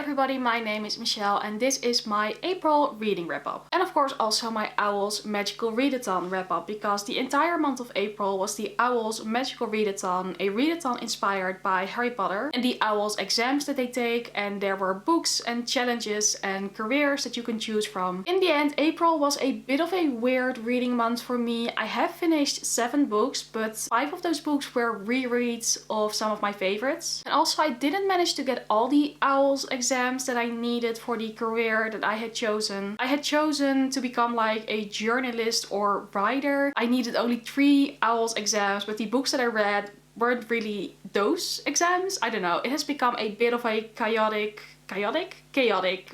everybody, my name is Michelle and this is my April reading wrap up. And of course also my O.W.L.s magical readathon wrap up, because the entire month of April was the O.W.L.s magical readathon, a readathon inspired by Harry Potter and the O.W.L.s exams that they take, and there were books and challenges and careers that you can choose from. In the end, April was a bit of a weird reading month for me. I have finished 7 books, but 5 of those books were rereads of some of my favorites. And also I didn't manage to get all the O.W.L.s exams that I needed for the career that I had chosen. I had chosen to become like a journalist or writer. I needed only 3 O.W.L.s exams, but the books that I read weren't really those exams. I don't know. It has become a bit of a chaotic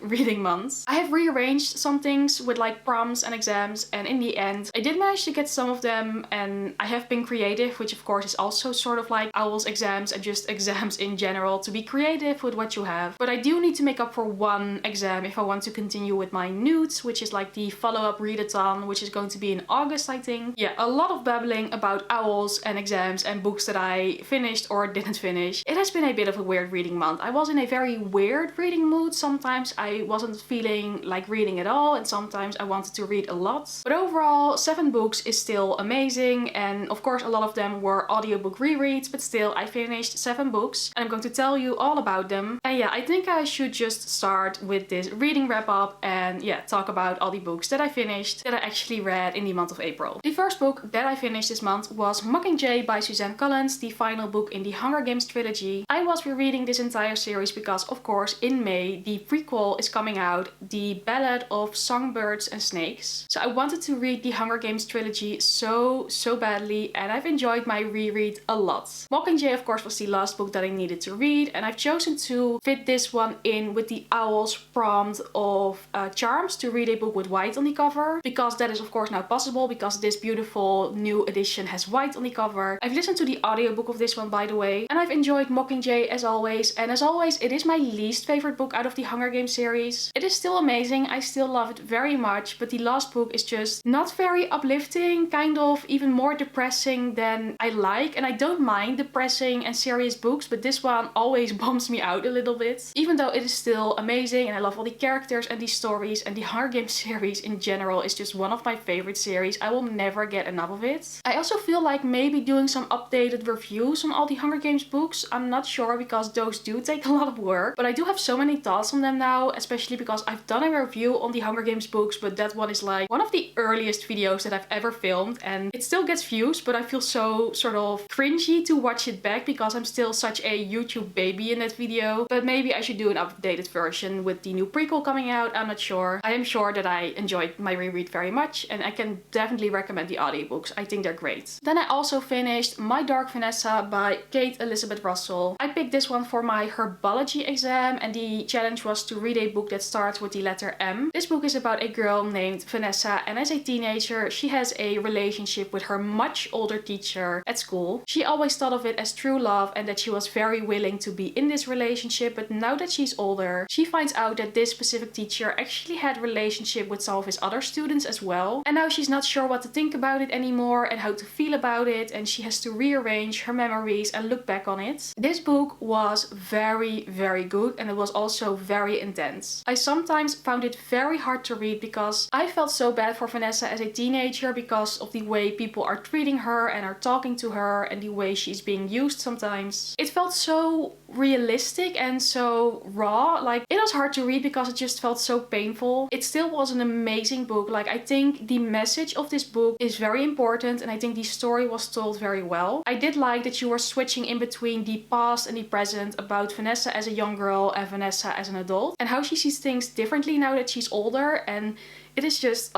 reading months. I have rearranged some things with like prompts and exams, and in the end I did manage to get some of them, and I have been creative, which of course is also sort of like O.W.L.s exams and just exams in general, to be creative with what you have. But I do need to make up for one exam if I want to continue with my nudes, which is like the follow-up readathon, which is going to be in August, I think. Yeah, a lot of babbling about O.W.L.s and exams and books that I finished or didn't finish. It has been a bit of a weird reading month. I was in a very weird reading mood. Sometimes I wasn't feeling like reading at all, and sometimes I wanted to read a lot. But overall, 7 books is still amazing, and of course a lot of them were audiobook rereads, but still I finished 7 books and I'm going to tell you all about them. And yeah, I think I should just start with this reading wrap up and yeah, talk about all the books that I finished, that I actually read in the month of April. The first book that I finished this month was Mockingjay by Suzanne Collins, the final book in the Hunger Games trilogy. I was rereading this entire series because of course in May the prequel is coming out, The Ballad of Songbirds and Snakes. So I wanted to read the Hunger Games trilogy so badly, and I've enjoyed my reread a lot. Mockingjay of course was the last book that I needed to read, and I've chosen to fit this one in with the O.W.L.s prompt of charms to read a book with white on the cover, because that is of course now possible because this beautiful new edition has white on the cover. I've listened to the audiobook of this one, by the way, and I've enjoyed Mockingjay as always, and as always it is my least favorite book out of the Hunger Games series. It is still amazing, I still love it very much, but the last book is just not very uplifting, kind of even more depressing than I like, and I don't mind depressing and serious books, but this one always bums me out a little bit. Even though it is still amazing and I love all the characters and the stories, and the Hunger Games series in general is just one of my favorite series. I will never get enough of it. I also feel like maybe doing some updated reviews on all the Hunger Games books. I'm not sure because those do take a lot of work, but I do have so many thoughts on them now, especially because I've done a review on the Hunger Games books, but that one is like one of the earliest videos that I've ever filmed, and it still gets views, but I feel so sort of cringy to watch it back because I'm still such a YouTube baby in that video. But maybe I should do an updated version with the new prequel coming out. I'm not sure. I am sure that I enjoyed my reread very much, and I can definitely recommend the audiobooks. I think they're great. Then I also finished My Dark Vanessa by Kate Elizabeth Russell. I picked this one for my herbology exam, and the challenge was to read a book that starts with the letter M. This book is about a girl named Vanessa, and as a teenager she has a relationship with her much older teacher at school. She always thought of it as true love and that she was very willing to be in this relationship, but now that she's older she finds out that this specific teacher actually had a relationship with some of his other students as well, and now she's not sure what to think about it anymore and how to feel about it, and she has to rearrange her memories and look back on it. This book was very good, and it was also very intense. I sometimes found it very hard to read because I felt so bad for Vanessa as a teenager because of the way people are treating her and are talking to her and the way she's being used sometimes. It felt so realistic and so raw. Like, it was hard to read because it just felt so painful. It still was an amazing book. Like, I think the message of this book is very important, and I think the story was told very well. I did like that you were switching in between the past and the present about Vanessa as a young girl and Vanessa as an adult, and how she sees things differently now that she's older. And it is just,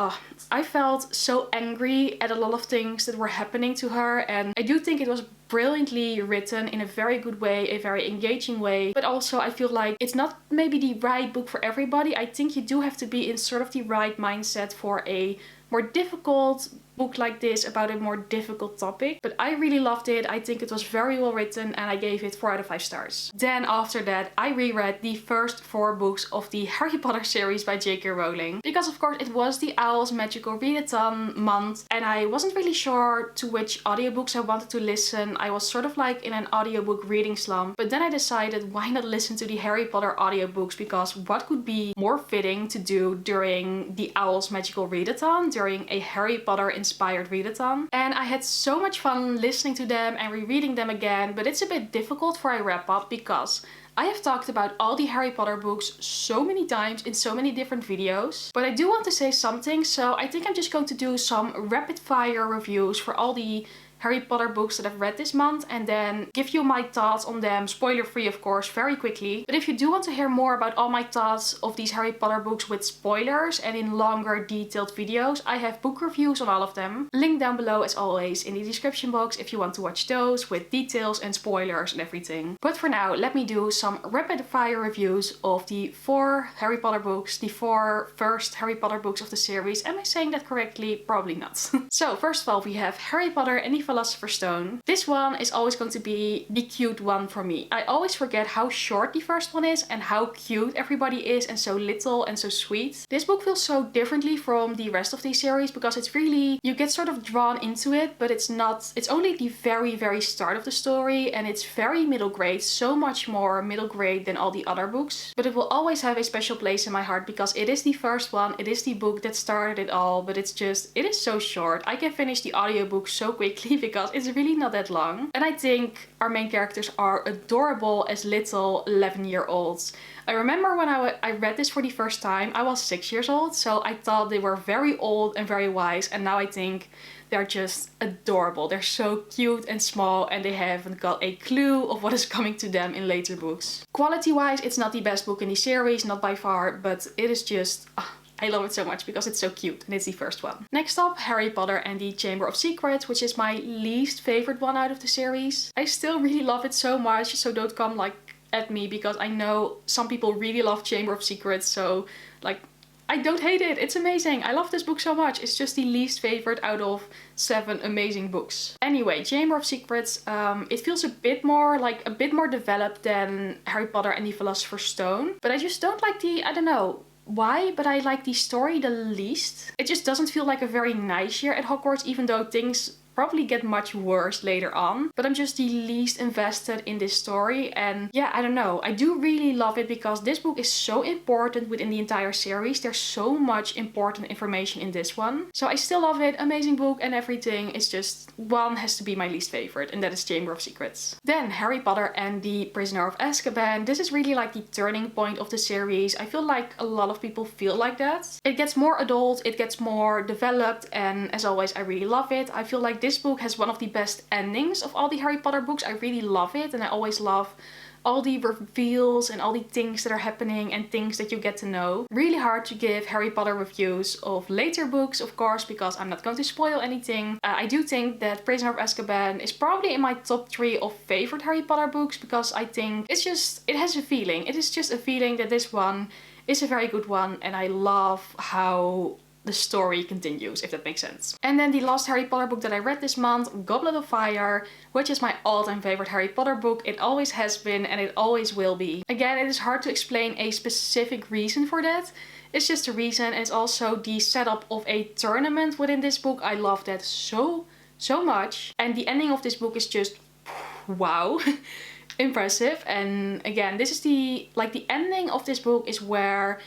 I felt so angry at a lot of things that were happening to her, and I do think it was brilliantly written in a very good way, a very engaging way, but also I feel like it's not maybe the right book for everybody. I think you do have to be in sort of the right mindset for a more difficult book like this about a more difficult topic. But I really loved it. I think it was very well written and I gave it 4 out of 5 stars. Then after that, I reread the first 4 books of the Harry Potter series by J.K. Rowling. Because of course it was the O.W.L.s Magical Readathon month and I wasn't really sure to which audiobooks I wanted to listen. I was sort of like in an audiobook reading slump. But then I decided, why not listen to the Harry Potter audiobooks, because what could be more fitting to do during the O.W.L.s Magical Readathon, during a Harry Potter inspired readathon. And I had so much fun listening to them and rereading them again, but it's a bit difficult for a wrap up because I have talked about all the Harry Potter books so many times in so many different videos, but I do want to say something, so I think I'm just going to do some rapid fire reviews for all the Harry Potter books that I've read this month and then give you my thoughts on them, spoiler free of course, very quickly. But if you do want to hear more about all my thoughts of these Harry Potter books with spoilers and in longer detailed videos, I have book reviews on all of them. Link down below as always in the description box if you want to watch those with details and spoilers and everything. But for now, let me do some rapid fire reviews of the 4 Harry Potter books, the 4 first Harry Potter books of the series. Am I saying that correctly? Probably not. So first of all, we have Harry Potter and the Philosopher's Stone. This one is always going to be the cute one for me. I always forget how short the first one is and how cute everybody is and so little and so sweet. This book feels so differently from the rest of the series because it's really, you get sort of drawn into it, but it's not, it's only the very start of the story and it's very middle grade, so much more middle grade than all the other books. But it will always have a special place in my heart because it is the first one, it is the book that started it all, but it's just, it is so short. I can finish the audiobook so quickly because it's really not that long. And I think our main characters are adorable as little 11-year-olds. I remember when I read this for the first time, I was 6 years old, so I thought they were very old and very wise, and now I think they're just adorable. They're so cute and small and they haven't got a clue of what is coming to them in later books. Quality-wise, it's not the best book in the series, not by far, but it is just... I love it so much because it's so cute and it's the first one. Next up, Harry Potter and the Chamber of Secrets, which is my least favorite one out of the series. I still really love it so much, so don't come like at me because I know some people really love Chamber of Secrets, so like I don't hate it. It's amazing. I love this book so much. It's just the least favorite out of 7 amazing books. Anyway, Chamber of Secrets, it feels a bit more developed than Harry Potter and the Philosopher's Stone, but I just don't like the, I don't know why, but I like the story the least. It just doesn't feel like a very nice year at Hogwarts, even though things probably get much worse later on. But I'm just the least invested in this story, and yeah, I don't know. I do really love it because this book is so important within the entire series. There's so much important information in this one. So I still love it, amazing book and everything. It's just one has to be my least favorite, and that is Chamber of Secrets. Then Harry Potter and the Prisoner of Azkaban. This is really like the turning point of the series. I feel like a lot of people feel like that. It gets more adult, it gets more developed, and as always, I really love it. I feel like this book has one of the best endings of all the Harry Potter books. I really love it, and I always love all the reveals and all the things that are happening and things that you get to know. Really hard to give Harry Potter reviews of later books, of course, because I'm not going to spoil anything. I do think that Prisoner of Azkaban is probably in my top 3 of favorite Harry Potter books because I think it's just, it has a feeling. It is just a feeling that this one is a very good one, and I love how the story continues, if that makes sense. And then the last Harry Potter book that I read this month, Goblet of Fire, which is my all-time favorite Harry Potter book. It always has been and it always will be. Again, it is hard to explain a specific reason for that. It's just a reason, and it's also the setup of a tournament within this book. I love that so much. And the ending of this book is just wow. Impressive. And again, this is the ending of this book is where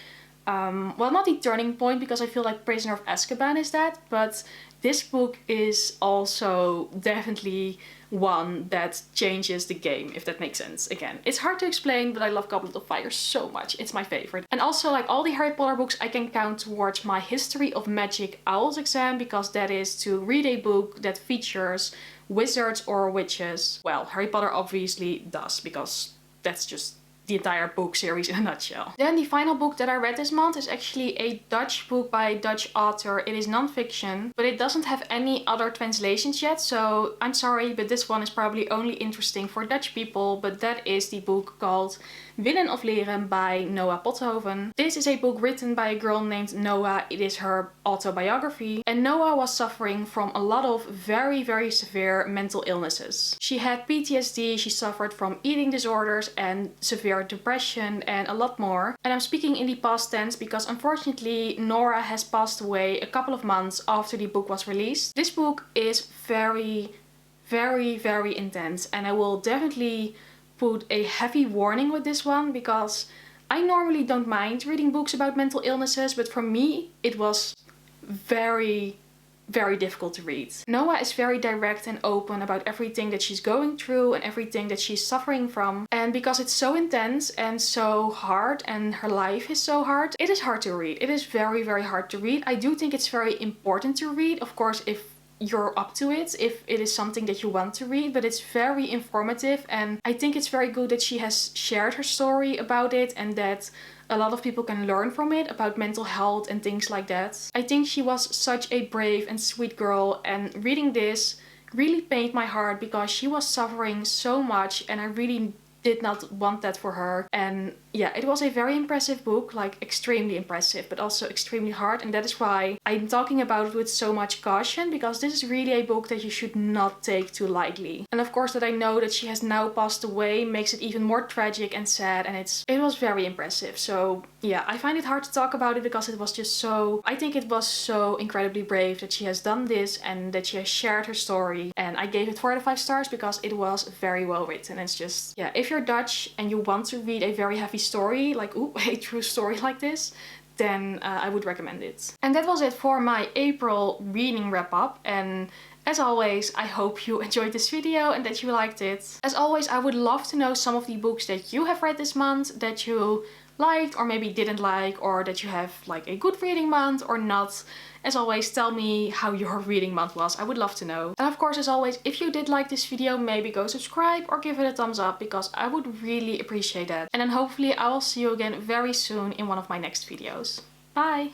well, not the turning point because I feel like Prisoner of Azkaban is that, but this book is also definitely one that changes the game, if that makes sense. Again, it's hard to explain, but I love Goblet of Fire so much. It's my favorite. And also, like all the Harry Potter books, I can count towards my History of Magic O.W.L.s exam, because that is to read a book that features wizards or witches. Well, Harry Potter obviously does, because that's just the entire book series in a nutshell. Then the final book that I read this month is actually a Dutch book by a Dutch author. It is non-fiction, but it doesn't have any other translations yet, so I'm sorry, but this one is probably only interesting for Dutch people, but that is the book called Villain of Leren by Noah Pothoven. This is a book written by a girl named Noah. It is her autobiography, and Noah was suffering from a lot of very severe mental illnesses. She had PTSD, she suffered from eating disorders and severe depression and a lot more. And I'm speaking in the past tense because unfortunately Nora has passed away a couple of months after the book was released. This book is very intense, and I will definitely put a heavy warning with this one because I normally don't mind reading books about mental illnesses, but for me it was very difficult to read. Noah is very direct and open about everything that she's going through and everything that she's suffering from, and because it's so intense and so hard and her life is so hard, it is hard to read. It is very hard to read. I do think it's very important to read, of course, if you're up to it, if it is something that you want to read, but it's very informative, and I think it's very good that she has shared her story about it and that a lot of people can learn from it about mental health and things like that. I think she was such a brave and sweet girl, and reading this really pained my heart because she was suffering so much and I really did not want that for her. And yeah, it was a very impressive book, like extremely impressive, but also extremely hard, and that is why I'm talking about it with so much caution, because this is really a book that you should not take too lightly. And of course that I know that she has now passed away makes it even more tragic and sad, and it was very impressive. So yeah, I find it hard to talk about it because it was just so, I think it was so incredibly brave that she has done this and that she has shared her story, and I gave it 4 out of 5 stars because it was very well written. It's just, yeah, if you're Dutch and you want to read a very heavy story, like a true story like this, then I would recommend it. And that was it for my April reading wrap up, and as always, I hope you enjoyed this video and that you liked it. As always, I would love to know some of the books that you have read this month, that you liked or maybe didn't like, or that you have like a good reading month or not. As always, tell me how your reading month was. I would love to know. And of course, as always, if you did like this video, maybe go subscribe or give it a thumbs up because I would really appreciate that. And then hopefully I will see you again very soon in one of my next videos. Bye!